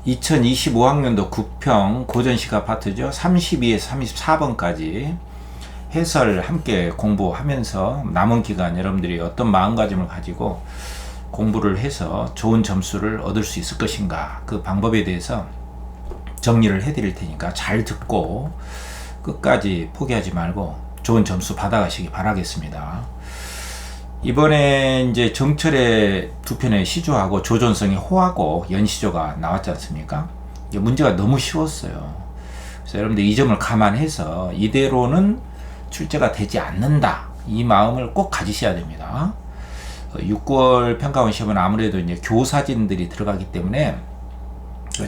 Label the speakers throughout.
Speaker 1: 2025학년도 9평 고전식 아파트죠. 32에서 34번까지 해설 함께 공부하면서 남은 기간 여러분들이 어떤 마음가짐을 가지고 공부를 해서 좋은 점수를 얻을 수 있을 것인가, 그 방법에 대해서 정리를 해드릴 테니까 잘 듣고 끝까지 포기하지 말고 좋은 점수 받아가시기 바라겠습니다. 이번에 이제 정철의 두 편의 시조하고 조존성의 호하고 연시조가 나왔지 않습니까? 이게 문제가 너무 쉬웠어요. 그래서 여러분들 이 점을 감안해서 이대로는 출제가 되지 않는다, 이 마음을 꼭 가지셔야 됩니다. 6, 9월 평가원 시험은 아무래도 이제 교사진들이 들어가기 때문에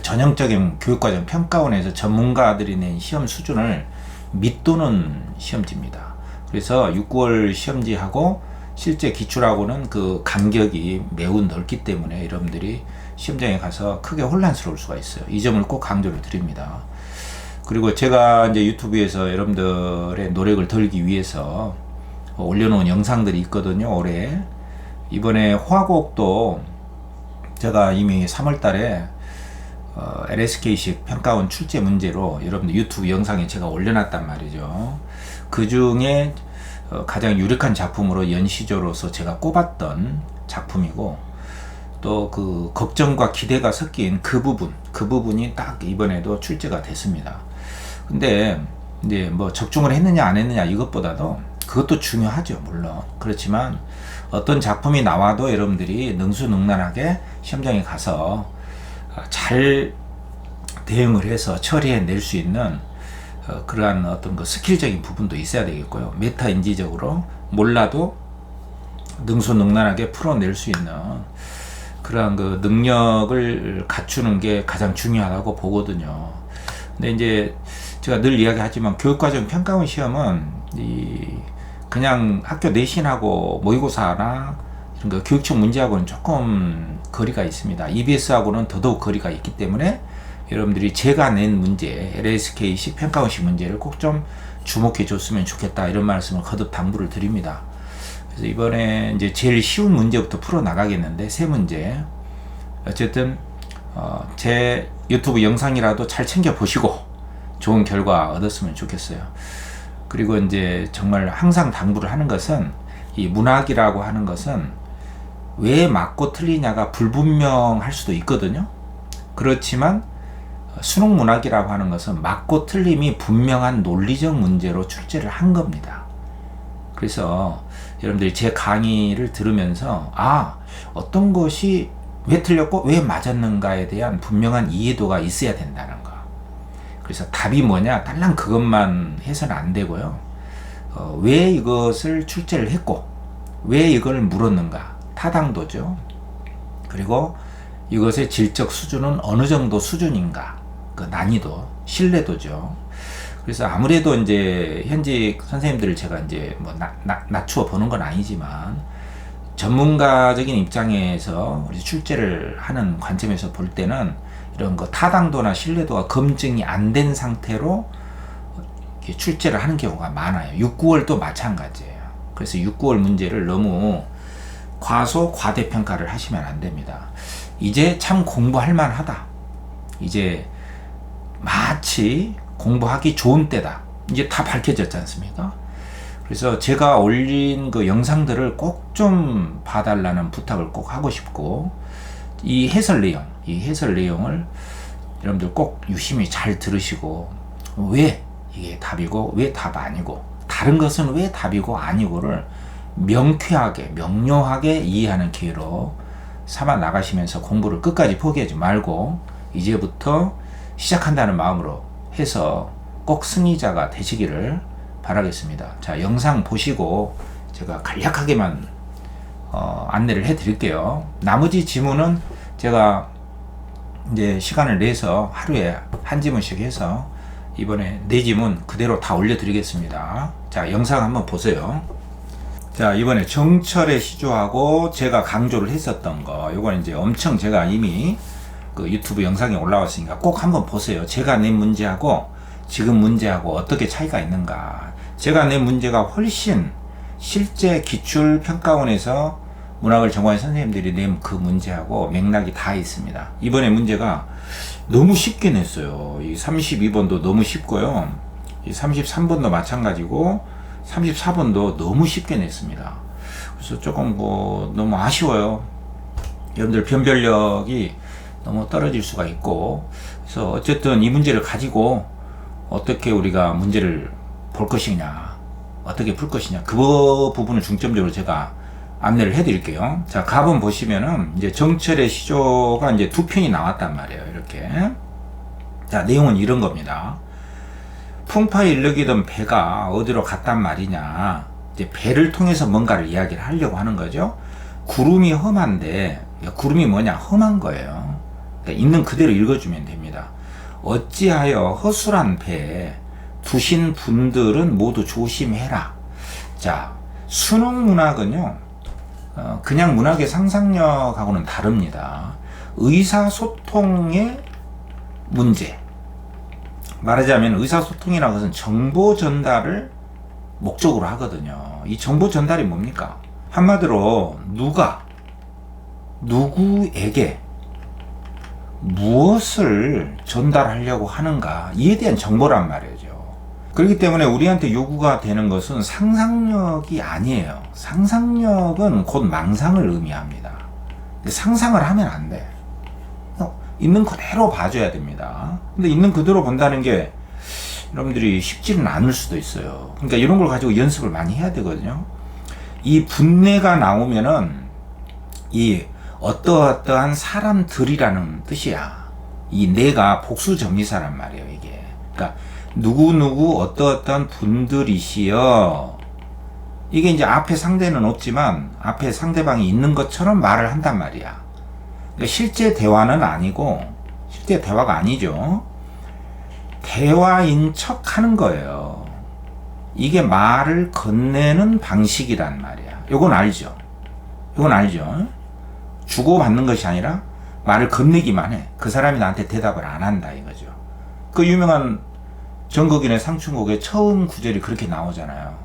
Speaker 1: 전형적인 교육과정 평가원에서 전문가들이 낸 시험 수준을 밑도는 시험지입니다. 그래서 6, 9월 시험지하고 실제 기출하고는 그 간격이 매우 넓기 때문에 여러분들이 시험장에 가서 크게 혼란스러울 수가 있어요. 이 점을 꼭 강조를 드립니다. 그리고 제가 이제 유튜브에서 여러분들의 노력을 덜기 위해서 올려놓은 영상들이 있거든요. 올해 이번에 화곡도 제가 이미 3월 달에 LSK식 평가원 출제 문제로 여러분들 유튜브 영상에 제가 올려놨단 말이죠. 그 중에 가장 유력한 작품으로 연시조로서 제가 꼽았던 작품이고, 또 그 걱정과 기대가 섞인 그 부분이 딱 이번에도 출제가 됐습니다. 근데 이제 뭐 적중을 했느냐 안 했느냐 이것보다도 그것도 중요하죠, 물론. 그렇지만 어떤 작품이 나와도 여러분들이 능수능란하게 시험장에 가서 잘 대응을 해서 처리해낼 수 있는 그러한 어떤 그 스킬적인 부분도 있어야 되겠고요. 메타인지적으로 몰라도 능수능란하게 풀어낼 수 있는 그러한 그 능력을 갖추는 게 가장 중요하다고 보거든요. 근데 이제 제가 늘 이야기하지만 교육과정 평가원 시험은 그냥 학교 내신하고 모의고사나 이런 거 교육청 문제하고는 조금 거리가 있습니다. EBS하고는 더더욱 거리가 있기 때문에 여러분들이 제가 낸 문제, LSK식 평가원식 문제를 꼭 좀 주목해 줬으면 좋겠다, 이런 말씀을 거듭 당부를 드립니다. 그래서 이번에 이제 제일 쉬운 문제부터 풀어 나가겠는데, 세 문제. 어쨌든 제 유튜브 영상이라도 잘 챙겨 보시고 좋은 결과 얻었으면 좋겠어요. 그리고 이제 정말 항상 당부를 하는 것은, 이 문학이라고 하는 것은 왜 맞고 틀리냐가 불분명할 수도 있거든요. 그렇지만 수능 문학이라고 하는 것은 맞고 틀림이 분명한 논리적 문제로 출제를 한 겁니다. 그래서 여러분들이 제 강의를 들으면서 어떤 것이 왜 틀렸고 왜 맞았는가에 대한 분명한 이해도가 있어야 된다는 거. 그래서 답이 뭐냐, 딸랑 그것만 해서는 안 되고요. 왜 이것을 출제를 했고 왜 이걸 물었는가, 타당도죠. 그리고 이것의 질적 수준은 어느 정도 수준인가, 그 난이도, 신뢰도죠. 그래서 아무래도 이제 현직 선생님들을 제가 이제 뭐 낮추어 보는 건 아니지만, 전문가적인 입장에서 우리 출제를 하는 관점에서 볼 때는 이런 거 타당도나 신뢰도가 검증이 안 된 상태로 이렇게 출제를 하는 경우가 많아요. 6, 9월도 마찬가지예요. 그래서 6, 9월 문제를 너무 과대평가를 하시면 안 됩니다. 이제 참 공부할 만하다, 이제 마치 공부하기 좋은 때다, 이제 다 밝혀졌지 않습니까? 그래서 제가 올린 그 영상들을 꼭 좀 봐달라는 부탁을 꼭 하고 싶고, 이 해설 내용을 여러분들 꼭 유심히 잘 들으시고, 왜 이게 답이고 왜 답 아니고, 다른 것은 왜 답이고 아니고를 명쾌하게 명료하게 이해하는 기회로 삼아 나가시면서 공부를 끝까지 포기하지 말고 이제부터 시작한다는 마음으로 해서 꼭 승리자가 되시기를 바라겠습니다. 자, 영상 보시고 제가 간략하게만 안내를 해 드릴게요. 나머지 지문은 제가 이제 시간을 내서 하루에 한 지문씩 해서 이번에 4지문 그대로 다 올려 드리겠습니다. 자, 영상 한번 보세요. 자, 이번에 정철의 시조하고 제가 강조를 했었던 거, 요건 이제 엄청 제가 이미 그 유튜브 영상에 올라왔으니까 꼭 한번 보세요. 제가 낸 문제하고 지금 문제하고 어떻게 차이가 있는가. 제가 낸 문제가 훨씬 실제 기출평가원에서 문학을 전공한 선생님들이 낸 그 문제하고 맥락이 다 있습니다. 이번에 문제가 너무 쉽게 냈어요. 이 32번도 너무 쉽고요. 이 33번도 마찬가지고 34번도 너무 쉽게 냈습니다. 그래서 조금 너무 아쉬워요. 여러분들 변별력이 너무 떨어질 수가 있고, 그래서 어쨌든 이 문제를 가지고 어떻게 우리가 문제를 볼 것이냐, 어떻게 풀 것이냐, 그 부분을 중점적으로 제가 안내를 해드릴게요. 자, 갑은 보시면은 이제 정철의 시조가 이제 두 편이 나왔단 말이에요. 이렇게. 자, 내용은 이런 겁니다. 풍파에 일렁이던 배가 어디로 갔단 말이냐. 이제 배를 통해서 뭔가를 이야기를 하려고 하는 거죠. 구름이 험한데, 구름이 뭐냐? 험한 거예요. 그러니까 있는 그대로 읽어주면 됩니다. 어찌하여 허술한 배에 두신 분들은 모두 조심해라. 자, 수능 문학은요, 그냥 문학의 상상력하고는 다릅니다. 의사소통의 문제. 말하자면 의사소통이라는 것은 정보 전달을 목적으로 하거든요. 이 정보 전달이 뭡니까? 한마디로 누구에게 무엇을 전달하려고 하는가, 이에 대한 정보란 말이죠. 그렇기 때문에 우리한테 요구가 되는 것은 상상력이 아니에요. 상상력은 곧 망상을 의미합니다. 상상을 하면 안 돼. 있는 그대로 봐줘야 됩니다. 근데 있는 그대로 본다는 게 여러분들이 쉽지는 않을 수도 있어요. 그러니까 이런 걸 가지고 연습을 많이 해야 되거든요. 이 분내가 나오면은 이 어떠한 사람들이라는 뜻이야. 이 내가 복수점리사란 말이에요, 이게. 그러니까 누구누구 어떠한 분들이시여. 이게 이제 앞에 상대는 없지만 앞에 상대방이 있는 것처럼 말을 한단 말이야. 그러니까 실제 대화는 아니고, 실제 대화가 아니죠. 대화인 척 하는 거예요. 이게 말을 건네는 방식이란 말이야. 요건 알죠? 요건 알죠? 주고받는 것이 아니라 말을 건네기만 해. 그 사람이 나한테 대답을 안 한다 이거죠. 그 유명한 정거긴의 상춘곡의 처음 구절이 그렇게 나오잖아요.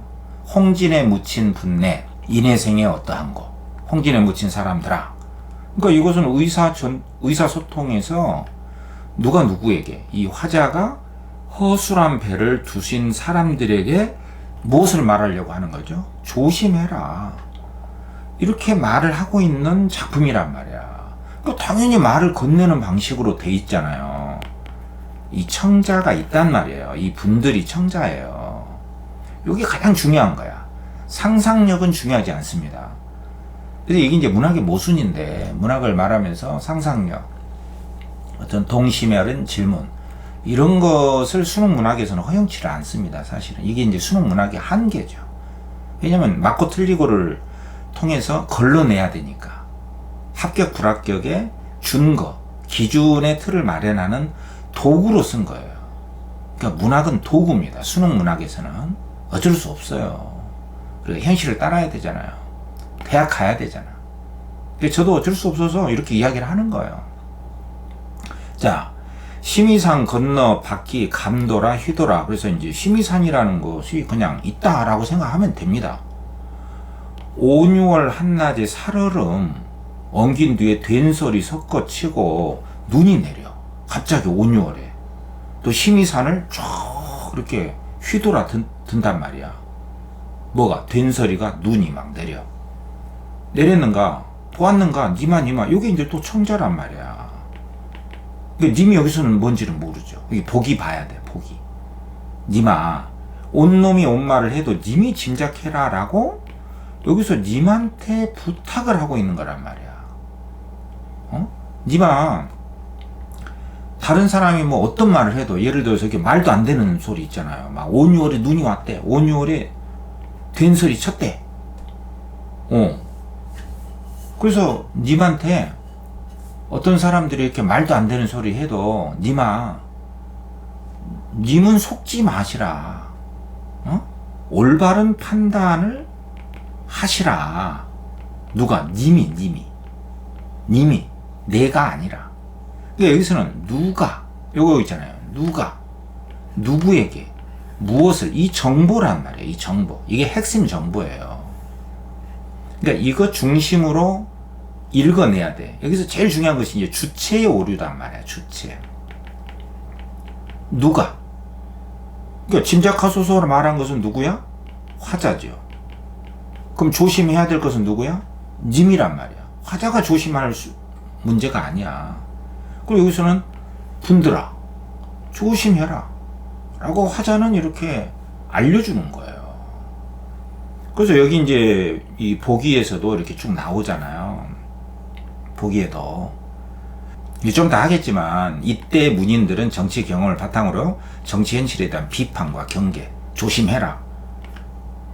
Speaker 1: 홍진에 묻힌 분내, 인해생에 어떠한 거. 홍진에 묻힌 사람들아. 그러니까 이것은 의사소통에서 누가 누구에게, 이 화자가 허술한 배를 두신 사람들에게 무엇을 말하려고 하는 거죠? 조심해라. 이렇게 말을 하고 있는 작품이란 말이야. 그러니까 당연히 말을 건네는 방식으로 돼 있잖아요. 이 청자가 있단 말이에요. 이 분들이 청자예요. 이게 가장 중요한 거야. 상상력은 중요하지 않습니다. 그래서 이게 이제 문학의 모순인데, 문학을 말하면서 상상력, 어떤 동심에 어른 질문, 이런 것을 수능 문학에서는 허용치를 않습니다. 사실은 이게 이제 수능 문학의 한계죠. 왜냐면 맞고 틀리고를 통해서 걸러내야 되니까. 합격 불합격의 준거, 기준의 틀을 마련하는 도구로 쓴 거예요. 그러니까 문학은 도구입니다. 수능 문학에서는 어쩔 수 없어요. 그리고 현실을 따라야 되잖아요. 대학 가야 되잖아. 저도 어쩔 수 없어서 이렇게 이야기를 하는 거예요. 자, 심의산 건너 바퀴 감도라 휘도라. 그래서 이제 심의산이라는 것이 그냥 있다라고 생각하면 됩니다. 5, 6월 한낮에 살얼음 엉긴 뒤에 된소리 섞어치고 눈이 내려. 갑자기 5, 6월에 또 심의산을 쭉 이렇게 휘돌아 든단 말이야. 뭐가? 된소리가 눈이 막 내려. 내렸는가? 보았는가? 니마 요게 이제 또 청자란 말이야. 그러니까 님이 여기서는 뭔지는 모르죠. 이게 보기 봐야 돼. 보기. 니마 온놈이 온 말을 해도 님이 짐작해라 라고 여기서 님한테 부탁을 하고 있는 거란 말이야. 니마 다른 사람이 뭐 어떤 말을 해도, 예를 들어서 이렇게 말도 안 되는 소리 있잖아요. 막 5, 6월에 눈이 왔대. 5, 6월에 된소리 쳤대. 그래서 님한테 어떤 사람들이 이렇게 말도 안 되는 소리 해도 님은 속지 마시라. 올바른 판단을 하시라. 누가? 님이 내가 아니라. 그러니까 여기서는 누가, 요거 있잖아요. 누구에게 무엇을, 이 정보란 말이에요. 이 정보, 이게 핵심 정보예요. 그러니까 이거 중심으로 읽어내야 돼. 여기서 제일 중요한 것이 이제 주체의 오류단 말이야. 주체. 누가? 그러니까 짐작하소서로 말한 것은 누구야? 화자죠. 그럼 조심해야 될 것은 누구야? 님이란 말이야. 화자가 조심할 문제가 아니야. 그리고 여기서는 분들아 조심해라 라고 화자는 이렇게 알려주는 거예요. 그래서 여기 이제 이 보기에서도 이렇게 쭉 나오잖아요. 보기에도 좀 더 하겠지만, 이때 문인들은 정치 경험을 바탕으로 정치 현실에 대한 비판과 경계, 조심해라,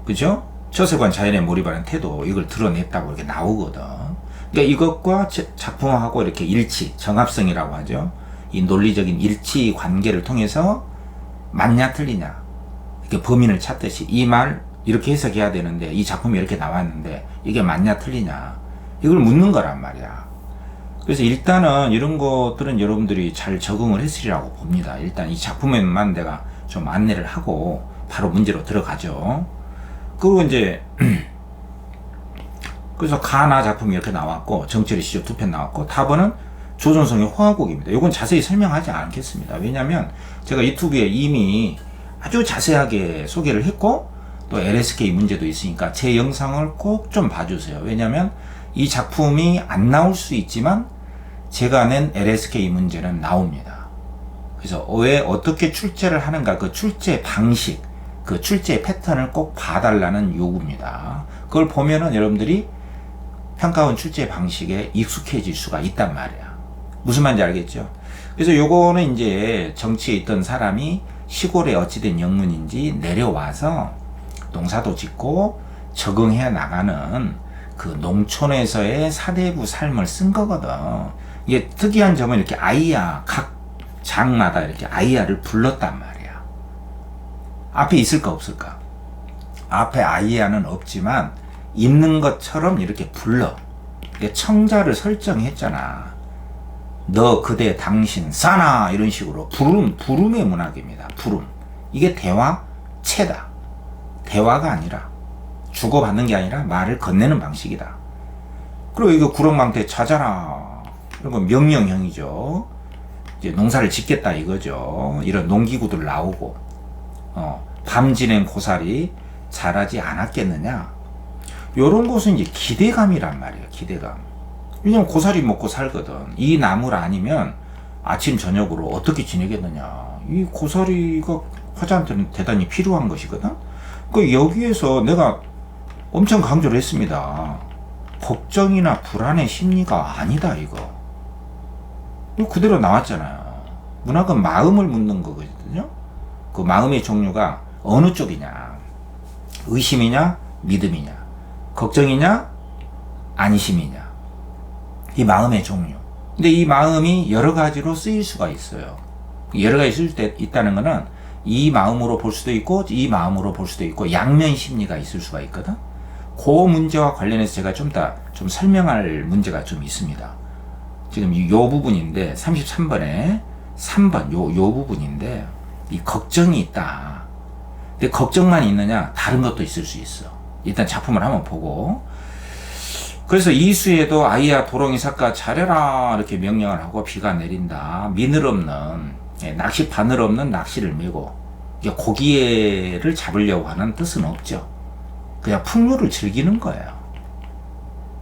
Speaker 1: 그죠? 처세관 자연에 몰입하는 태도, 이걸 드러냈다고 이렇게 나오거든. 그러니까 이것과 작품하고 이렇게 일치, 정합성이라고 하죠. 이 논리적인 일치 관계를 통해서 맞냐 틀리냐, 이렇게 범인을 찾듯이 이 말 이렇게 해석해야 되는데 이 작품이 이렇게 나왔는데 이게 맞냐 틀리냐, 이걸 묻는 거란 말이야. 그래서 일단은 이런 것들은 여러분들이 잘 적응을 했으리라고 봅니다. 일단 이 작품에만 내가 좀 안내를 하고 바로 문제로 들어가죠. 그리고 이제 그래서 가나 작품이 이렇게 나왔고, 정철의 시조 2편 나왔고, 답은 조선성의 화곡입니다. 이건 자세히 설명하지 않겠습니다. 왜냐하면 제가 유튜브에 이미 아주 자세하게 소개를 했고, 또 LSK 문제도 있으니까 제 영상을 꼭 좀 봐주세요. 왜냐하면 이 작품이 안 나올 수 있지만 제가 낸 LSK 문제는 나옵니다. 그래서 왜 어떻게 출제를 하는가, 그 출제 방식, 그 출제 패턴을 꼭 봐달라는 요구입니다. 그걸 보면은 여러분들이 평가원 출제 방식에 익숙해질 수가 있단 말이야. 무슨 말인지 알겠죠? 그래서 요거는 이제 정치에 있던 사람이 시골에 어찌된 영문인지 내려와서 농사도 짓고 적응해 나가는 그 농촌에서의 사대부 삶을 쓴 거거든. 이게 특이한 점은 이렇게 아이야, 각 장마다 이렇게 아이야를 불렀단 말이야. 앞에 있을까 없을까? 앞에 아이야는 없지만 있는 것처럼 이렇게 불러. 청자를 설정했잖아. 너, 그대, 당신, 싸나, 이런 식으로 부름의 문학입니다. 부름. 이게 대화체다. 대화가 아니라, 주고받는 게 아니라 말을 건네는 방식이다. 그리고 이거 구렁망태 찾아라, 이런 건 명령형이죠. 이제 농사를 짓겠다 이거죠. 이런 농기구들 나오고, 밤 지낸 고사리 잘하지 않았겠느냐, 요런 것은 이제 기대감이란 말이에요. 기대감. 왜냐면 고사리 먹고 살거든. 이 나물 아니면 아침 저녁으로 어떻게 지내겠느냐, 이 고사리가 화자한테는 대단히 필요한 것이거든. 그 여기에서 내가 엄청 강조를 했습니다. 걱정이나 불안의 심리가 아니다, 이거. 이거 그대로 나왔잖아요. 문학은 마음을 묻는 거거든요. 그 마음의 종류가 어느 쪽이냐, 의심이냐 믿음이냐, 걱정이냐 안심이냐, 이 마음의 종류. 근데 이 마음이 여러 가지로 쓰일 수가 있어요. 여러 가지 쓸 수 있다는 거는 이 마음으로 볼 수도 있고 이 마음으로 볼 수도 있고 양면 심리가 있을 수가 있거든. 그 문제와 관련해서 제가 좀 설명할 문제가 좀 있습니다. 지금 이 부분인데 33번에 3번 요 부분인데, 이 걱정이 있다. 근데 걱정만 있느냐, 다른 것도 있을 수 있어. 일단 작품을 한번 보고. 그래서 이수에도 아이야 도롱이 삭가 잘해라 이렇게 명령을 하고 비가 내린다. 미늘 없는, 낚시 바늘 없는 낚시를 메고, 고기를 잡으려고 하는 뜻은 없죠. 그냥 풍류를 즐기는 거예요.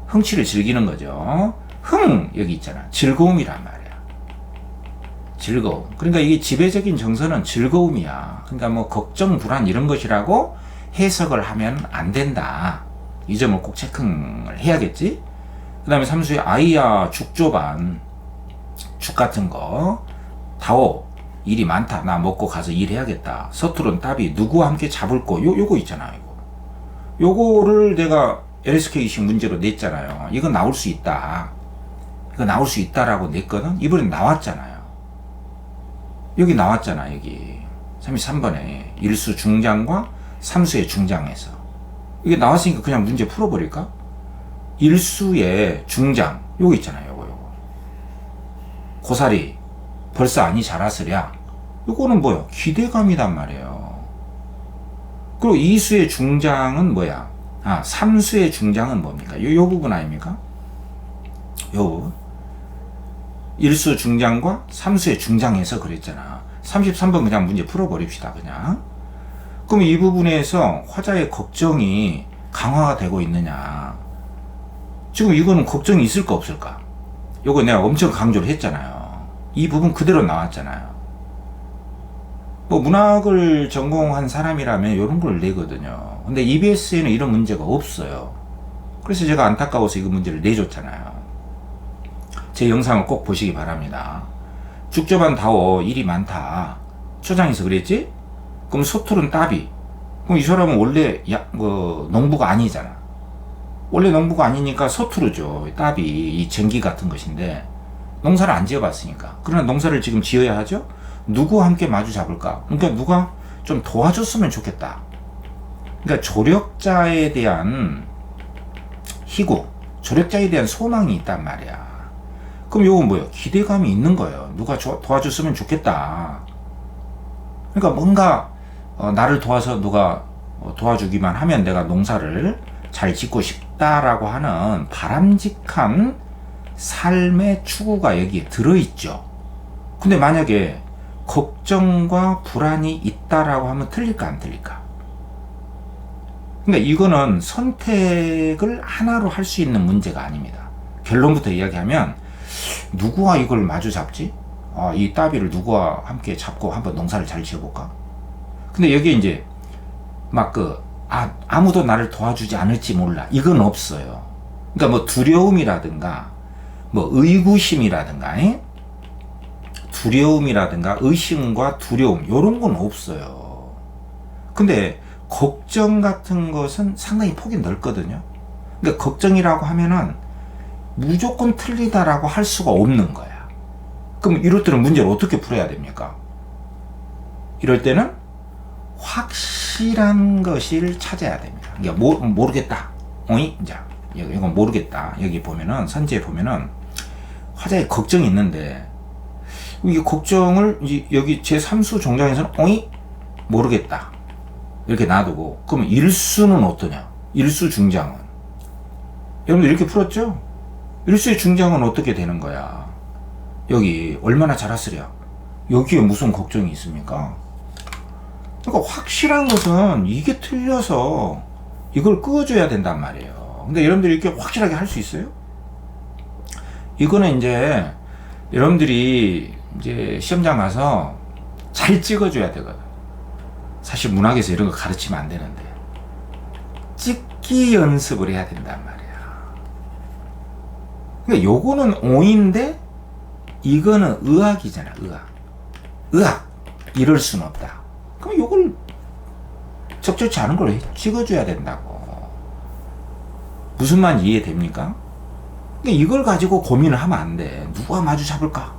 Speaker 1: 흥취를 즐기는 거죠. 여기 있잖아. 즐거움이란 말이야. 즐거움. 그러니까 이게 지배적인 정서는 즐거움이야. 그러니까 뭐 걱정, 불안 이런 것이라고 해석을 하면 안 된다. 이 점을 꼭 체크를 해야겠지. 그 다음에 삼수의 아이야 죽조반, 죽 같은 거, 다오, 일이 많다, 나 먹고 가서 일해야겠다. 서투른 따비, 누구와 함께 잡을 거, 요거 있잖아. 요거를 내가 LSK식 문제로 냈잖아요. 이거 나올 수 있다. 이거 나올 수 있다라고 냈거든. 이번엔 나왔잖아요. 여기 나왔잖아. 여기 33번에 일수 중장과 삼수의 중장에서 이게 나왔으니까 그냥 문제 풀어버릴까? 일수의 중장, 요거 있잖아요. 요거 고사리 벌써 아니 자랐으랴. 요거는 뭐야? 기대감이단 말이에요. 그리고 이수의 중장은 뭐야? 삼수의 중장은 뭡니까? 요 부분 아닙니까? 요 부분. 일수 중장과 삼수의 중장에서 그랬잖아. 33번 그냥 문제 풀어버립시다. 그냥. 그럼 이 부분에서 화자의 걱정이 강화가 되고 있느냐. 지금 이거는 걱정이 있을까 없을까? 요거 내가 엄청 강조를 했잖아요. 이 부분 그대로 나왔잖아요. 뭐 문학을 전공한 사람이라면 이런 걸 내거든요. 근데 EBS에는 이런 문제가 없어요. 그래서 제가 안타까워서 이거 문제를 내줬잖아요. 제 영상을 꼭 보시기 바랍니다. 죽저반 다워 일이 많다. 초장에서 그랬지? 그럼 소툴은 따비. 그럼 이 사람은 원래 농부가 아니잖아. 원래 농부가 아니니까 서투르죠. 따비, 이 쟁기 같은 것인데 농사를 안 지어봤으니까. 그러나 농사를 지금 지어야 하죠. 누구와 함께 마주 잡을까? 그러니까 누가 좀 도와줬으면 좋겠다. 그러니까 조력자에 대한 희구, 조력자에 대한 소망이 있단 말이야. 그럼 요건 뭐예요? 기대감이 있는 거예요. 누가 도와줬으면 좋겠다. 그러니까 뭔가 나를 도와서 누가 도와주기만 하면 내가 농사를 잘 짓고 싶다라고 하는 바람직한 삶의 추구가 여기에 들어있죠. 근데 만약에 걱정과 불안이 있다라고 하면 틀릴까 안 틀릴까? 그러니까 이거는 선택을 하나로 할 수 있는 문제가 아닙니다. 결론부터 이야기하면 누구와 이걸 마주 잡지? 이 따비를 누구와 함께 잡고 한번 농사를 잘 지어볼까? 근데 여기에 이제 막 아무도 나를 도와주지 않을지 몰라. 이건 없어요. 그러니까 뭐 두려움이라든가 뭐 의구심이라든가 두려움이라든가 의심과 두려움 이런 건 없어요. 근데 걱정 같은 것은 상당히 폭이 넓거든요. 그러니까 걱정이라고 하면은 무조건 틀리다라고 할 수가 없는 거야. 그럼 이럴 때는 문제를 어떻게 풀어야 됩니까? 이럴 때는 확실한 것을 찾아야 됩니다. 그러니까 모르겠다. 자, 이건 모르겠다. 여기 보면은 선지에 보면은 화자의 걱정이 있는데 이 걱정을 여기 제3수 종장에서는 모르겠다. 이렇게 놔두고 그러면 일수는 어떠냐? 일수 중장은 여러분들 이렇게 풀었죠? 일수의 중장은 어떻게 되는 거야? 여기 얼마나 잘했으랴? 여기에 무슨 걱정이 있습니까? 그러니까 확실한 것은 이게 틀려서 이걸 끄어줘야 된단 말이에요. 근데 여러분들이 이렇게 확실하게 할 수 있어요? 이거는 이제 여러분들이 이제 시험장 가서 잘 찍어줘야 되거든. 사실 문학에서 이런 거 가르치면 안 되는데 찍기 연습을 해야 된단 말이야. 그러니까 요거는 오인데 이거는 의학이잖아. 의학 이럴 수는 없다. 그럼 요걸 적절치 않은 걸 찍어줘야 된다고. 무슨 말인지 이해됩니까? 그러니까 이걸 가지고 고민을 하면 안 돼. 누가 마주 잡을까?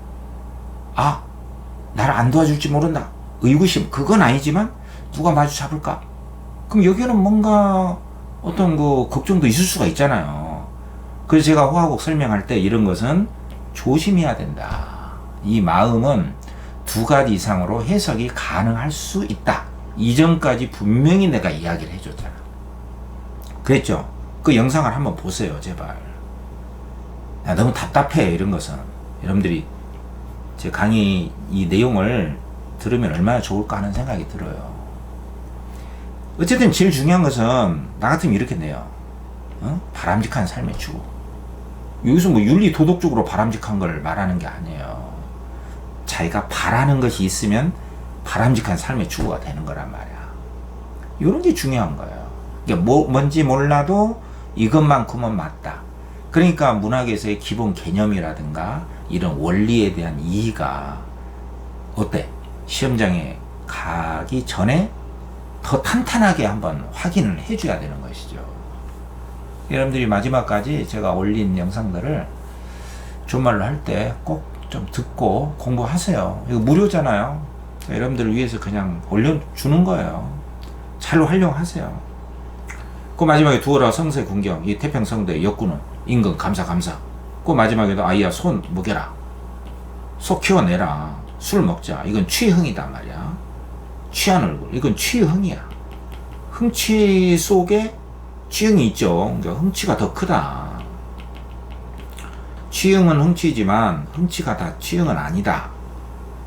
Speaker 1: 나를 안 도와줄지 모른다. 의구심 그건 아니지만 누가 마주 잡을까? 그럼 여기는 뭔가 어떤 걱정도 있을 수가 있잖아요. 그래서 제가 호화곡 설명할 때 이런 것은 조심해야 된다. 이 마음은 두 가지 이상으로 해석이 가능할 수 있다. 이전까지 분명히 내가 이야기를 해줬잖아. 그랬죠? 그 영상을 한번 보세요, 제발. 너무 답답해, 이런 것은. 여러분들이 제 강의 이 내용을 들으면 얼마나 좋을까 하는 생각이 들어요. 어쨌든 제일 중요한 것은 나 같으면 이렇게 내요. 바람직한 삶의 추구. 여기서 뭐 윤리 도덕적으로 바람직한 걸 말하는 게 아니에요. 자기가 바라는 것이 있으면 바람직한 삶의 추구가 되는 거란 말이야. 이런 게 중요한 거예요. 그러니까 뭔지 몰라도 이것만큼은 맞다. 그러니까 문학에서의 기본 개념이라든가 이런 원리에 대한 이해가 어때? 시험장에 가기 전에 더 탄탄하게 한번 확인을 해줘야 되는 것이죠. 여러분들이 마지막까지 제가 올린 영상들을 존말로 할 때 꼭 좀 듣고 공부하세요. 이거 무료잖아요. 여러분들을 위해서 그냥 올려주는 거예요. 잘 활용하세요. 그 마지막에 두어라 성세 군경, 이 태평성대 역군은 임금 감사. 그 마지막에도 아이야 손 먹여라. 속 키워내라. 술 먹자. 이건 취흥이다 말이야. 취한 얼굴. 이건 취흥이야. 흥취 속에 취흥이 있죠. 그러니까 흥취가 더 크다. 취흥은 흥취지만 흥취가 다 취흥은 아니다.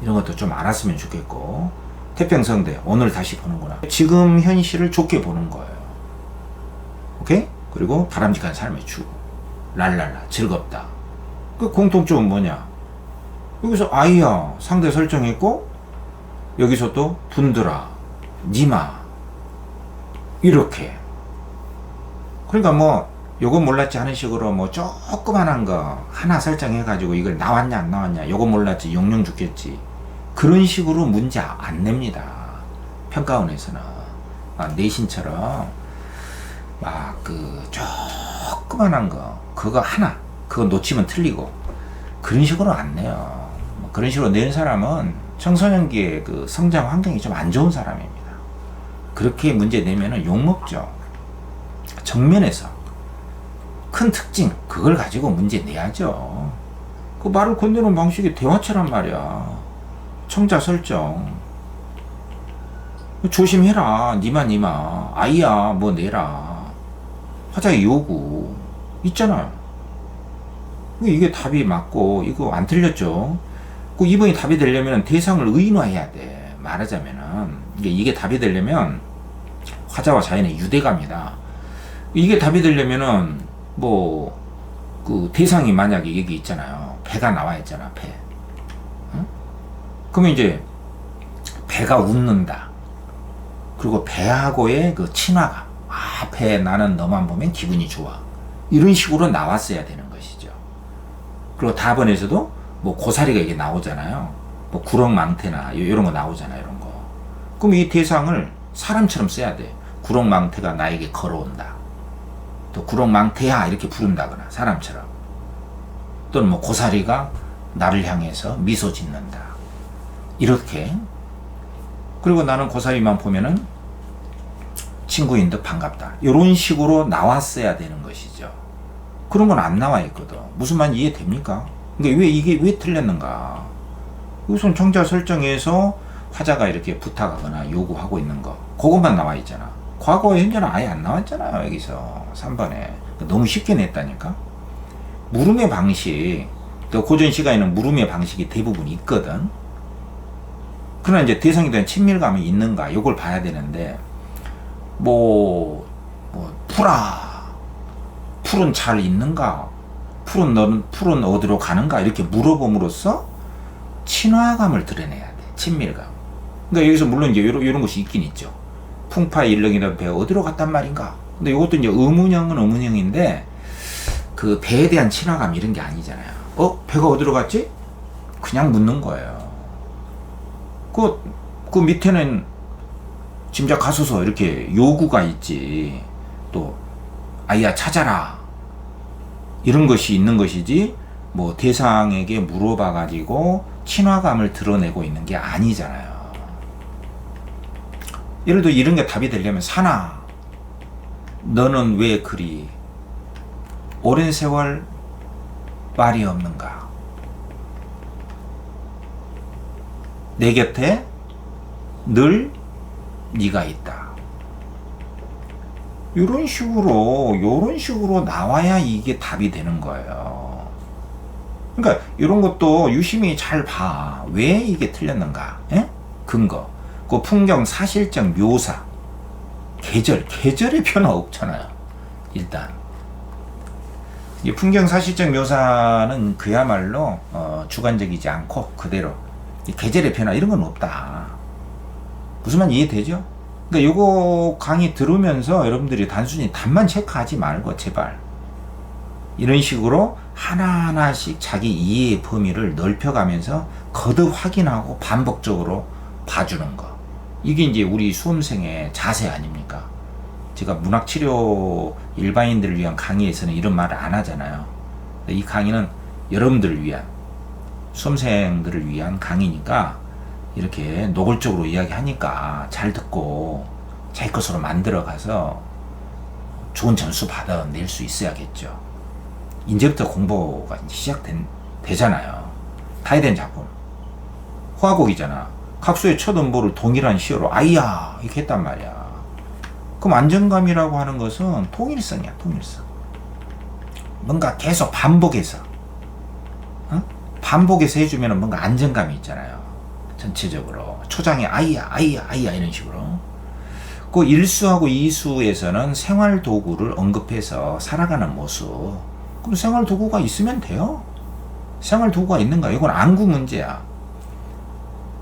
Speaker 1: 이런 것도 좀 알았으면 좋겠고, 태평성대 오늘 다시 보는구나. 지금 현실을 좋게 보는 거예요. 오케이? 그리고 바람직한 삶의 추구, 랄랄라, 즐겁다. 그 공통점은 뭐냐? 여기서 아이야 상대 설정했고, 여기서 또 분들아, 니마, 이렇게. 그러니까 뭐 요거 몰랐지 하는 식으로 뭐 조그만한 거 하나 설정해가지고 이걸 나왔냐 안 나왔냐, 요거 몰랐지 용용 죽겠지, 그런 식으로 문제 안 냅니다. 평가원에서는 내신처럼 막 그 조그만한 거 그거 하나 그거 놓치면 틀리고 그런 식으로 안 내요. 뭐 그런 식으로 낸 사람은 청소년기의 그 성장 환경이 좀 안 좋은 사람입니다. 그렇게 문제 내면은 욕먹죠. 정면에서 큰 특징 그걸 가지고 문제 내야죠. 그 말을 건네는 방식이 대화처란 말이야. 청자 설정 조심해라, 니마 아이야 뭐 내라, 화자의 요구 있잖아요. 이게 답이 맞고 이거 안 틀렸죠. 그 이번이 답이 되려면 대상을 의인화해야 돼. 말하자면은 이게 답이 되려면 화자와 자연의 유대감이다. 이게 답이 되려면은 뭐 그 대상이 만약에 여기 있잖아요. 배가 나와 있잖아. 배. 응? 그러면 이제 배가 웃는다. 그리고 배하고의 그 친화감. 아, 배 나는 너만 보면 기분이 좋아. 이런 식으로 나왔어야 되는 것이죠. 그리고 다번에서도 뭐 고사리가 이게 나오잖아요. 뭐 구렁망태나 이런 거 나오잖아요. 이런 거. 그럼 이 대상을 사람처럼 써야 돼. 구렁망태가 나에게 걸어온다. 또 구렁망태야 이렇게 부른다거나 사람처럼. 또는 뭐 고사리가 나를 향해서 미소 짓는다. 이렇게. 그리고 나는 고사리만 보면은 친구인 듯 반갑다. 이런 식으로 나왔어야 되는 것이죠. 그런 건 안 나와 있거든. 무슨 말인지 이해됩니까? 그러니까 이게 왜 틀렸는가? 우선 청자 설정에서 화자가 이렇게 부탁하거나 요구하고 있는 거 그것만 나와 있잖아. 과거 현재는 아예 안 나왔잖아요. 여기서 3번에 너무 쉽게 냈다니까. 물음의 방식, 또 고전 시가에는 물음의 방식이 대부분 있거든. 그러나 이제 대상에 대한 친밀감이 있는가 이걸 봐야 되는데, 풀은 잘 있는가, 풀은 어디로 가는가 이렇게 물어봄으로써 친화감을 드러내야 돼. 친밀감. 그러니까 여기서 물론 이제 이런 것이 있긴 있죠. 풍파 일렁이던 배 어디로 갔단 말인가. 근데 이것도 이제 의문형은 의문형인데 그 배에 대한 친화감 이런 게 아니잖아요. 배가 어디로 갔지? 그냥 묻는 거예요. 그 밑에는 짐작하소서 이렇게 요구가 있지. 또 아이야 찾아라 이런 것이 있는 것이지, 뭐 대상에게 물어봐 가지고 친화감을 드러내고 있는 게 아니잖아요. 예를 들어 이런 게 답이 되려면, 사나 너는 왜 그리 오랜 세월 말이 없는가, 내 곁에 늘 네가 있다. 이런 식으로 나와야 이게 답이 되는 거예요. 그러니까 이런 것도 유심히 잘 봐. 왜 이게 틀렸는가? 에? 근거. 그 풍경 사실적 묘사. 계절의 변화 없잖아요. 일단. 이 풍경 사실적 묘사는 그야말로 주관적이지 않고 그대로. 이 계절의 변화 이런 건 없다. 무슨 말 이해되죠? 그러니까 요거 강의 들으면서 여러분들이 단순히 답만 체크하지 말고 제발 이런 식으로 하나하나씩 자기 이해의 범위를 넓혀가면서 거듭 확인하고 반복적으로 봐주는 거. 이게 이제 우리 수험생의 자세 아닙니까? 제가 문학치료 일반인들을 위한 강의에서는 이런 말을 안 하잖아요. 이 강의는 여러분들을 위한, 수험생들을 위한 강의니까 이렇게 노골적으로 이야기하니까 잘 듣고 자기 것으로 만들어 가서 좋은 점수 받아낼 수 있어야겠죠. 이제부터 공부가 되잖아요. 타이된 작품. 화곡이잖아. 각수의 첫 음보를 동일한 시어로 아이야 이렇게 했단 말이야. 그럼 안정감이라고 하는 것은 통일성이야. 통일성. 뭔가 계속 반복해서 반복해서 해주면 뭔가 안정감이 있잖아요. 전체적으로. 초장이 아이야 아이야 아이야 이런 식으로. 그 일수하고 이수에서는 생활도구를 언급해서 살아가는 모습. 그럼 생활도구가 있으면 돼요. 생활도구가 있는가? 이건 안구 문제야.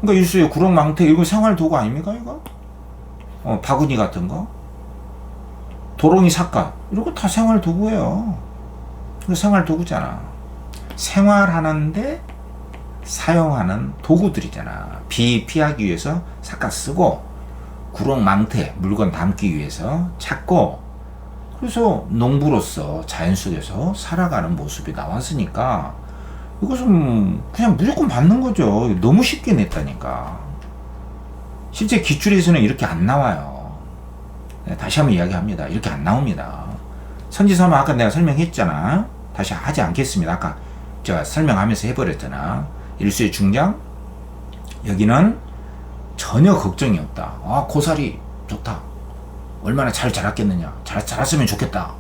Speaker 1: 그러니까 일수에 구렁망태 이거 생활도구 아닙니까 이거? 바구니 같은 거, 도롱이 삿갓 이런 거 다 생활도구예요. 이거 생활도구잖아. 생활하는데 사용하는 도구들이잖아. 비 피하기 위해서 삿갓 쓰고, 구렁망태 물건 담기 위해서 찾고, 그래서 농부로서 자연 속에서 살아가는 모습이 나왔으니까 이것은 그냥 무조건 받는 거죠. 너무 쉽게 냈다니까. 실제 기출에서는 이렇게 안 나와요. 다시 한번 이야기합니다. 이렇게 안 나옵니다. 선지서는 아까 내가 설명했잖아. 다시 하지 않겠습니다. 아까 제가 설명하면서 해버렸잖아. 일수의 중장, 여기는 전혀 걱정이 없다. 아, 고사리 좋다. 얼마나 잘 자랐겠느냐. 잘 자랐으면 좋겠다.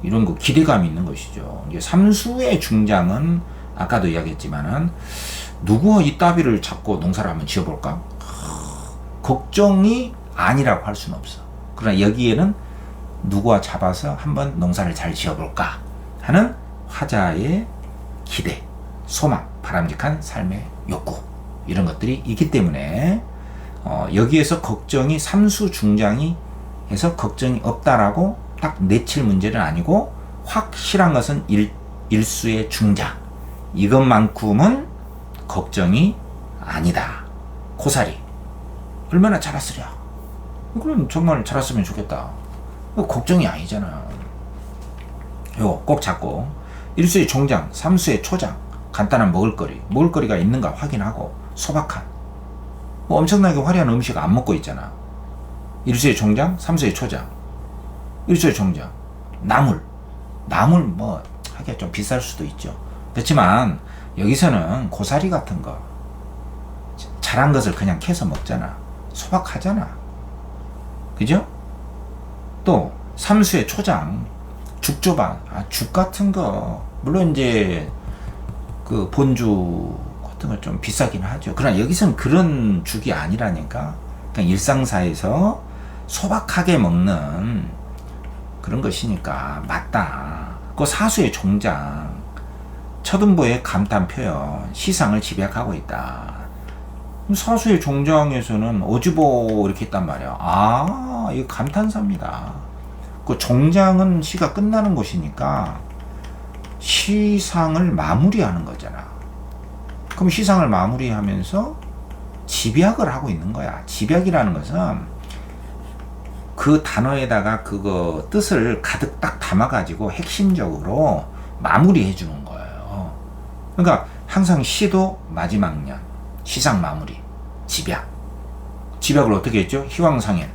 Speaker 1: 이런 거 기대감이 있는 것이죠. 이제 삼수의 중장은 아까도 이야기했지만은 누구 이 따비를 잡고 농사를 한번 지어볼까? 걱정이 아니라고 할 수는 없어. 그러나 여기에는 누구와 잡아서 한번 농사를 잘 지어볼까 하는 화자의 기대, 소망, 바람직한 삶의 욕구, 이런 것들이 있기 때문에 여기에서 걱정이 삼수 중장이 해서 걱정이 없다라고 딱 내칠 문제는 아니고, 확실한 것은 일수의 중장, 이것만큼은 걱정이 아니다. 고사리 얼마나 자랐으랴. 그럼 정말 자랐으면 좋겠다. 걱정이 아니잖아. 이거 꼭 잡고, 일수의 종장, 삼수의 초장, 간단한 먹을거리가 있는가 확인하고, 소박한 뭐 엄청나게 화려한 음식 안 먹고 있잖아. 일수의 종장, 삼수의 초장, 일수의 종장, 나물 뭐 하기가 좀 비쌀 수도 있죠. 그렇지만 여기서는 고사리 같은 거, 자란 것을 그냥 캐서 먹잖아. 소박하잖아. 그죠? 또 삼수의 초장, 죽조반, 죽 같은 거, 물론 이제 그 본주 같은 거 좀 비싸긴 하죠. 그러나 여기서는 그런 죽이 아니라니까. 그냥 일상사에서 소박하게 먹는 그런 것이니까 맞다. 그 사수의 종장, 처등보의 감탄 표현, 시상을 집약하고 있다. 사수의 종장에서는 어주보 이렇게 했단 말이야. 아, 이거 감탄사입니다. 그 종장은 시가 끝나는 곳이니까 시상을 마무리하는 거잖아. 그럼 시상을 마무리하면서 집약을 하고 있는 거야. 집약이라는 것은 그 단어에다가 그거 뜻을 가득 딱 담아가지고 핵심적으로 마무리해 주는 거예요. 그러니까 항상 시도 마지막 년, 시상 마무리, 집약. 집약을 어떻게 했죠? 희왕상현.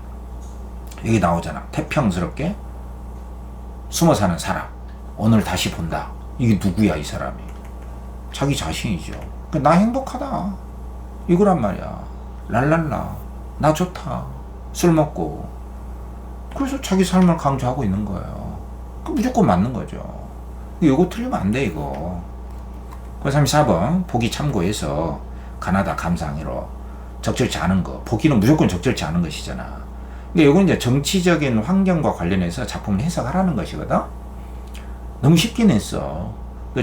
Speaker 1: 여기 나오잖아. 태평스럽게 숨어 사는 사람. 오늘 다시 본다. 이게 누구야, 이 사람이? 자기 자신이죠. 나 행복하다. 이거란 말이야. 랄랄라. 나 좋다. 술 먹고. 그래서 자기 삶을 강조하고 있는 거예요. 그 무조건 맞는 거죠. 이거 틀리면 안 돼, 이거. 34번. 보기 참고해서 가나다 감상으로 적절치 않은 거. 보기는 무조건 적절치 않은 것이잖아. 그러니까 이건 이제 정치적인 환경과 관련해서 작품을 해석하라는 것이거든. 너무 쉽긴 했어.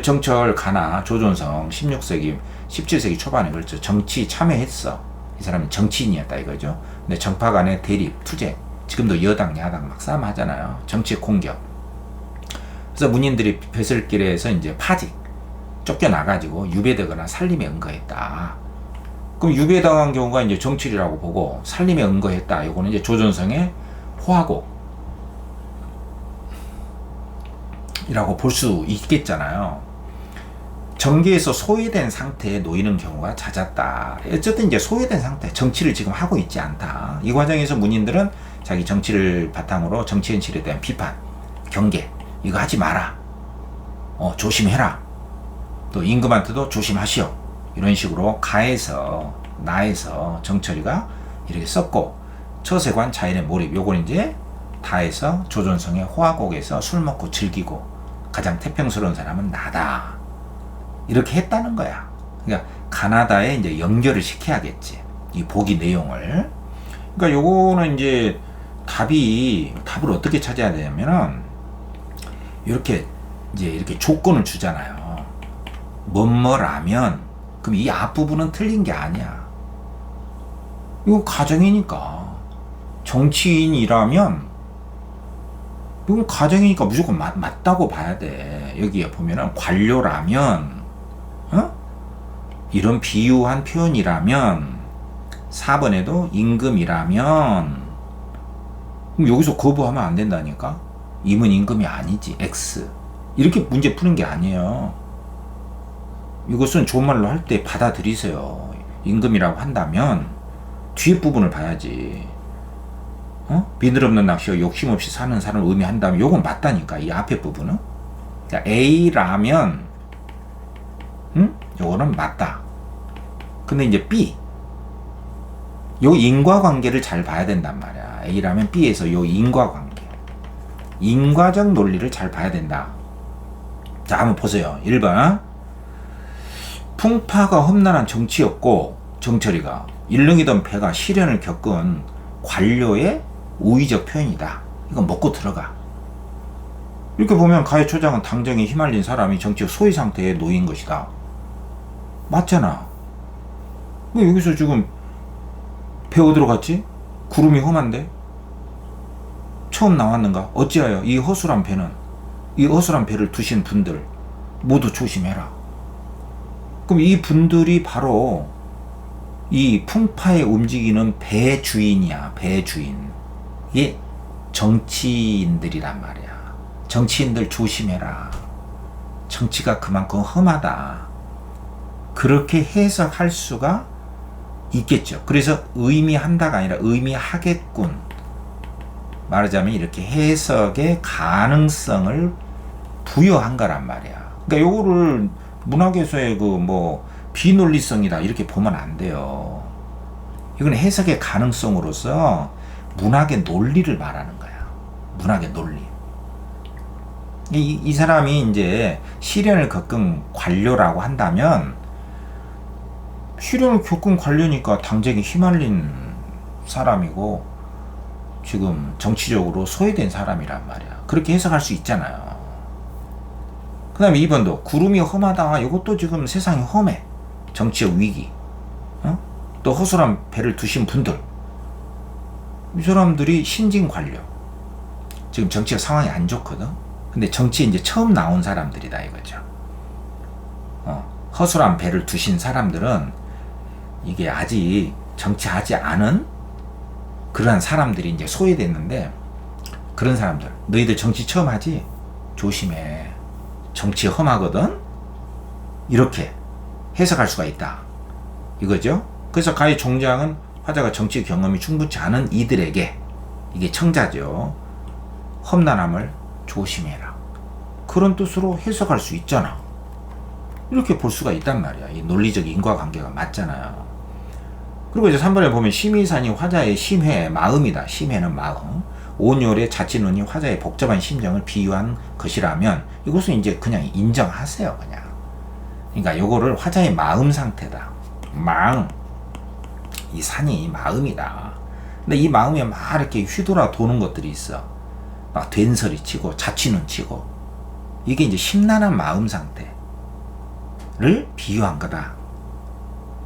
Speaker 1: 정철, 가나, 조존성 16세기, 17세기 초반에 그렇죠. 정치 참여했어. 이 사람은 정치인이었다 이거죠. 근데 정파 간의 대립, 투쟁, 지금도 여당, 야당 막 싸움 하잖아요. 정치 공격. 그래서 문인들이 벼슬길에서 이제 파직, 쫓겨나가지고 유배되거나 살림에 응거했다. 그럼 유배당한 경우가 이제 정치이라고 보고 살림에 응거했다. 이거는 이제 조존성의 호화곡 이라고 볼 수 있겠잖아요. 정계에서 소외된 상태에 놓이는 경우가 잦았다. 어쨌든 이제 소외된 상태, 정치를 지금 하고 있지 않다. 이 과정에서 문인들은 자기 정치를 바탕으로 정치 현실에 대한 비판, 경계, 이거 하지 마라. 조심해라. 또 임금한테도 조심하시오. 이런 식으로 가에서 나에서 정철이가 이렇게 썼고, 처세관 자연의 몰입, 요건 이제 다에서 조존성의 호화곡에서 술 먹고 즐기고 가장 태평스러운 사람은 나다. 이렇게 했다는 거야. 그러니까 가나다에 이제 연결을 시켜야겠지. 이 보기 내용을. 그러니까 요거는 이제 답을 어떻게 찾아야 되냐면은 이렇게 이제 이렇게 조건을 주잖아요. 뭐뭐라면 그럼 이 앞부분은 틀린 게 아니야. 이거 가정이니까. 정치인이라면 이건 가정이니까 무조건 맞다고 봐야 돼. 여기에 보면은 관료라면 이런 비유한 표현이라면 4번에도 임금이라면 그럼 여기서 거부하면 안 된다니까. 임은 임금이 아니지. X. 이렇게 문제 푸는 게 아니에요. 이것은 좋은 말로 할 때 받아들이세요. 임금이라고 한다면 뒤에 부분을 봐야지. 비늘 없는 낚시와 욕심 없이 사는 사람을 의미한다면 요건 맞다니까. 이 앞에 부분은. 그러니까 A라면 요거는 맞다. 근데 이제 B 요 인과관계를 잘 봐야 된단 말이야. A라면 B에서 요 인과관계, 인과적 논리를 잘 봐야 된다. 자, 한번 보세요. 1번 풍파가 험난한 정치였고 정철이가 일릉이던 배가 시련을 겪은 관료의 우의적 표현이다. 이건 먹고 들어가. 이렇게 보면 가해초장은 당정에 휘말린 사람이 정치적 소위 상태에 놓인 것이다. 맞잖아. 왜 여기서 지금 배 어디로 갔지? 구름이 험한데? 처음 나왔는가? 어찌하여 이 허술한 배를 두신 분들 모두 조심해라. 그럼 이 분들이 바로 이 풍파에 움직이는 배 주인이야. 배 주인. 이게 정치인들이란 말이야. 정치인들 조심해라. 정치가 그만큼 험하다. 그렇게 해석할 수가 있겠죠. 그래서 의미한다가 아니라 의미하겠군. 말하자면 이렇게 해석의 가능성을 부여한 거란 말이야. 그러니까 요거를 문학에서의 비논리성이다 이렇게 보면 안 돼요. 이건 해석의 가능성으로서 문학의 논리를 말하는 거야. 문학의 논리. 이 사람이 이제 시련을 겪은 관료라고 한다면 시련을 겪은 관료니까 당쟁에 휘말린 사람이고 지금 정치적으로 소외된 사람이란 말이야. 그렇게 해석할 수 있잖아요. 그 다음에 2번도 구름이 험하다. 이것도 지금 세상이 험해. 정치적 위기. 또 허술한 배를 두신 분들. 이 사람들이 신진 관료. 지금 정치적 상황이 안 좋거든. 근데 정치에 이제 처음 나온 사람들이다 이거죠. 허술한 배를 두신 사람들은 이게 아직 정치하지 않은 그러한 사람들이 이제 소외됐는데, 그런 사람들, 너희들 정치 처음 하지? 조심해. 정치 험하거든? 이렇게 해석할 수가 있다. 이거죠? 그래서 가히 총장은 화자가 정치 경험이 충분치 않은 이들에게, 이게 청자죠. 험난함을 조심해라. 그런 뜻으로 해석할 수 있잖아. 이렇게 볼 수가 있단 말이야. 이 논리적 인과관계가 맞잖아요. 그리고 이제 3번에 보면 심의산이 화자의 심회, 마음이다. 심회는 마음. 온열의 자치론이 화자의 복잡한 심정을 비유한 것이라면 이것은 이제 그냥 인정하세요. 그냥. 그러니까 요거를 화자의 마음 상태다. 마음. 이 산이 마음이다. 근데 이 마음에 막 이렇게 휘돌아 도는 것들이 있어. 막 된설이 치고 자치는 치고. 이게 이제 심란한 마음 상태를 비유한 거다.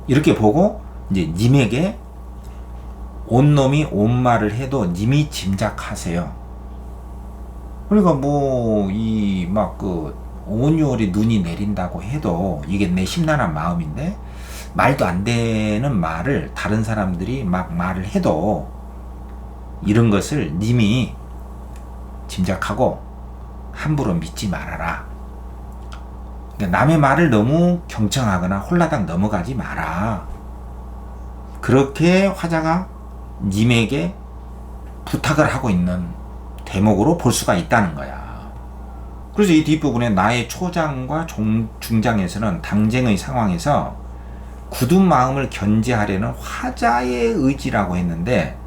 Speaker 1: 이렇게 보고 이제 님에게 온 놈이 온 말을 해도 님이 짐작하세요. 그러니까 온유월이 눈이 내린다고 해도 이게 내 심란한 마음인데 말도 안 되는 말을 다른 사람들이 막 말을 해도 이런 것을 님이 짐작하고 함부로 믿지 말아라. 그러니까 남의 말을 너무 경청하거나 홀라당 넘어가지 마라. 그렇게 화자가 님에게 부탁을 하고 있는 대목으로 볼 수가 있다는 거야. 그래서 이 뒷부분에 나의 초장과 중장에서는 당쟁의 상황에서 굳은 마음을 견제하려는 화자의 의지라고 했는데,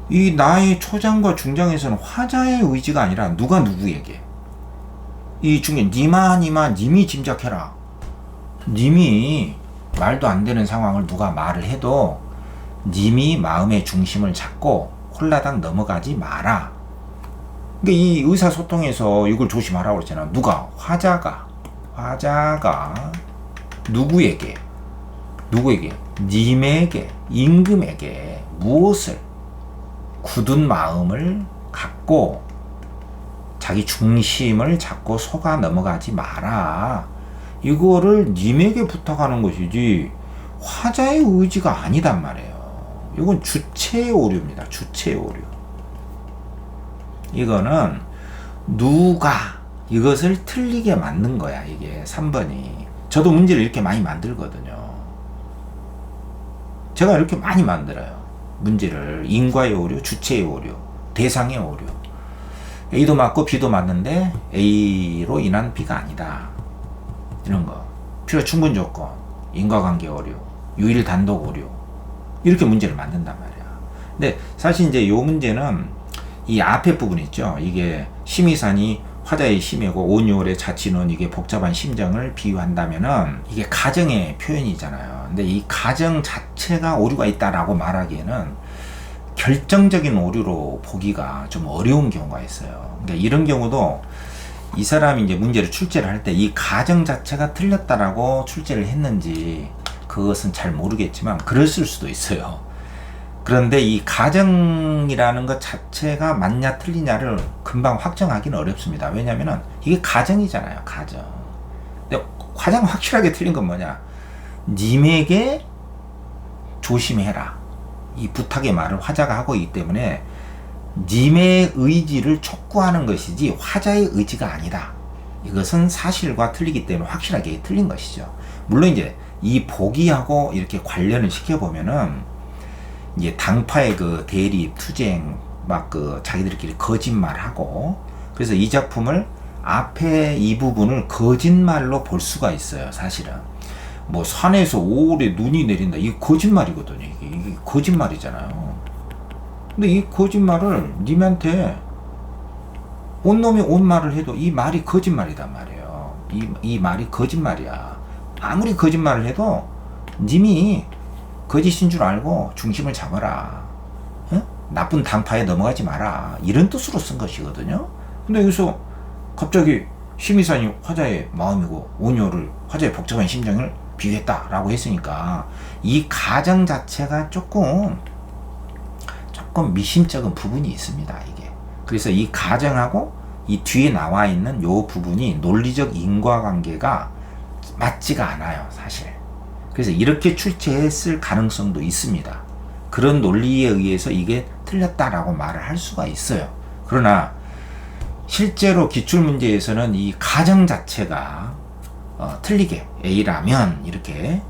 Speaker 1: 이 나의 초장과 중장에서는 화자의 의지가 아니라 누가 누구에게, 이 중에 님아 님이 짐작해라. 님이 말도 안 되는 상황을 누가 말을 해도 님이 마음의 중심을 잡고 홀라당 넘어가지 마라. 그러니까 이 의사소통에서 이걸 조심하라고 그랬잖아. 누가? 화자가 누구에게? 님에게, 임금에게 무엇을 굳은 마음을 갖고 자기 중심을 잡고 속아 넘어가지 마라. 이거를 님에게 부탁하는 것이지 화자의 의지가 아니단 말이에요. 이건 주체의 오류입니다. 주체의 오류. 이거는 누가 이것을 틀리게 만든 거야. 이게 3번이. 저도 문제를 이렇게 많이 만들거든요. 제가 이렇게 많이 만들어요. 문제를. 인과의 오류, 주체의 오류, 대상의 오류. A도 맞고 B도 맞는데 A로 인한 B가 아니다. 이런 거. 필요 충분 조건, 인과관계 오류, 유일 단독 오류. 이렇게 문제를 만든단 말이야. 근데 사실 이제 요 문제는 이 앞에 부분 있죠. 이게 심의산이 화자의 심이고 온유월의 자치는 이게 복잡한 심정을 비유한다면은 이게 가정의 표현이잖아요. 근데 이 가정 자체가 오류가 있다라고 말하기에는 결정적인 오류로 보기가 좀 어려운 경우가 있어요. 그러니까 이런 경우도 이 사람이 이제 문제를 출제를 할 때 이 가정 자체가 틀렸다라고 출제를 했는지 그것은 잘 모르겠지만 그랬을 수도 있어요. 그런데 이 가정이라는 것 자체가 맞냐 틀리냐를 금방 확정하기는 어렵습니다. 왜냐면은 이게 가정이잖아요. 가정. 근데 가장 확실하게 틀린 건 뭐냐? 님에게 조심해라. 이 부탁의 말을 화자가 하고 있기 때문에 님의 의지를 촉구하는 것이지 화자의 의지가 아니다. 이것은 사실과 틀리기 때문에 확실하게 틀린 것이죠. 물론 이제 이 보기하고 이렇게 관련을 시켜보면은 이제 당파의 그 대립, 투쟁, 막 그 자기들끼리 거짓말하고, 그래서 이 작품을 앞에 이 부분을 거짓말로 볼 수가 있어요. 사실은 뭐 산에서 오래 눈이 내린다, 이게 거짓말이거든요. 이게 거짓말이잖아요. 근데 이 거짓말을 님한테 온 놈이 온 말을 해도 이 말이 거짓말이단 말이에요. 이 말이 거짓말이야. 아무리 거짓말을 해도 님이 거짓인 줄 알고 중심을 잡아라. 응? 나쁜 당파에 넘어가지 마라. 이런 뜻으로 쓴 것이거든요. 근데 여기서 갑자기 심의산이 화자의 마음이고 온유를 화자의 복잡한 심정을 비유했다라고 했으니까 이 가정 자체가 조금 미심쩍은 부분이 있습니다. 이게. 그래서 이 가정하고 이 뒤에 나와 있는 요 부분이 논리적 인과관계가 맞지가 않아요. 사실. 그래서 이렇게 출제했을 가능성도 있습니다. 그런 논리에 의해서 이게 틀렸다라고 말을 할 수가 있어요. 그러나 실제로 기출문제에서는 이 가정 자체가 틀리게 A라면 이렇게,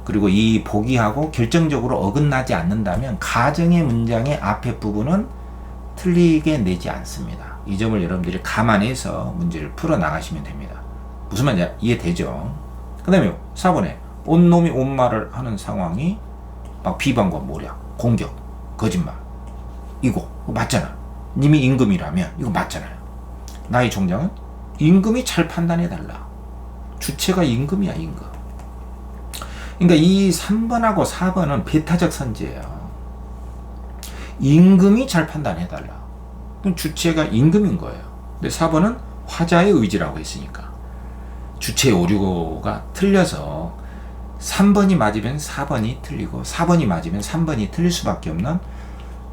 Speaker 1: 그리고 이 보기하고 결정적으로 어긋나지 않는다면 가정의 문장의 앞에 부분은 틀리게 내지 않습니다. 이 점을 여러분들이 감안해서 문제를 풀어나가시면 됩니다. 무슨 말인지 이해되죠? 그 다음에 4번에 온 놈이 온 말을 하는 상황이 막 비방과 모략, 공격, 거짓말. 이거 맞잖아. 님이 임금이라면 이거 맞잖아요. 나의 총장은 임금이 잘 판단해달라. 주체가 임금이야, 임금. 그러니까 이 3번하고 4번은 배타적 선지예요. 임금이 잘 판단해달라. 그럼 주체가 임금인 거예요. 근데 4번은 화자의 의지라고 했으니까 주체의 오류가 틀려서 3번이 맞으면 4번이 틀리고 4번이 맞으면 3번이 틀릴 수밖에 없는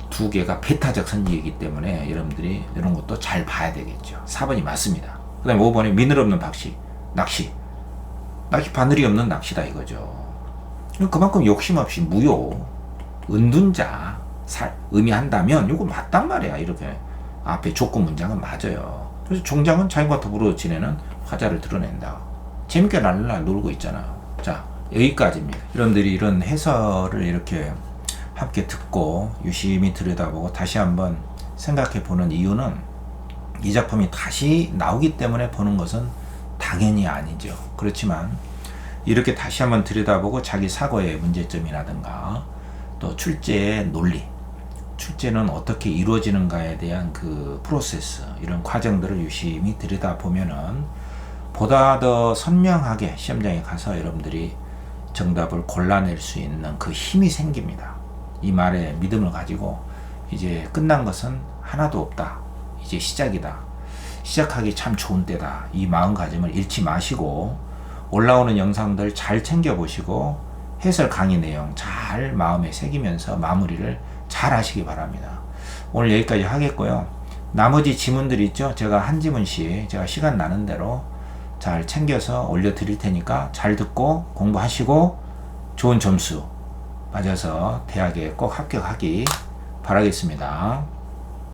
Speaker 1: 두 개가 배타적 선지이기 때문에 여러분들이 이런 것도 잘 봐야 되겠죠. 4번이 맞습니다. 그 다음에 5번에 미늘 없는 박씨, 낚시 바늘이 없는 낚시다 이거죠. 그만큼 욕심 없이 무효, 은둔자, 의미한다면 이거 맞단 말이야. 이렇게 앞에 조건 문장은 맞아요. 그래서 종장은 자연과 더불어 지내는 화자를 드러낸다. 재밌게 랄랄 놀고 있잖아요. 자, 여기까지입니다. 여러분들이 이런 해설을 이렇게 함께 듣고 유심히 들여다보고 다시 한번 생각해 보는 이유는 이 작품이 다시 나오기 때문에 보는 것은 당연히 아니죠. 그렇지만 이렇게 다시 한번 들여다보고 자기 사고의 문제점이라든가 또 출제의 논리, 출제는 어떻게 이루어지는가에 대한 그 프로세스, 이런 과정들을 유심히 들여다보면은 보다 더 선명하게 시험장에 가서 여러분들이 정답을 골라낼 수 있는 그 힘이 생깁니다. 이 말에 믿음을 가지고 이제 끝난 것은 하나도 없다. 이제 시작이다. 시작하기 참 좋은 때다. 이 마음가짐을 잃지 마시고 올라오는 영상들 잘 챙겨보시고 해설 강의 내용 잘 마음에 새기면서 마무리를 잘 하시기 바랍니다. 오늘 여기까지 하겠고요. 나머지 지문들 있죠? 제가 한 지문씩 제가 시간 나는 대로 잘 챙겨서 올려드릴 테니까 잘 듣고 공부하시고 좋은 점수 맞아서 대학에 꼭 합격하기 바라겠습니다.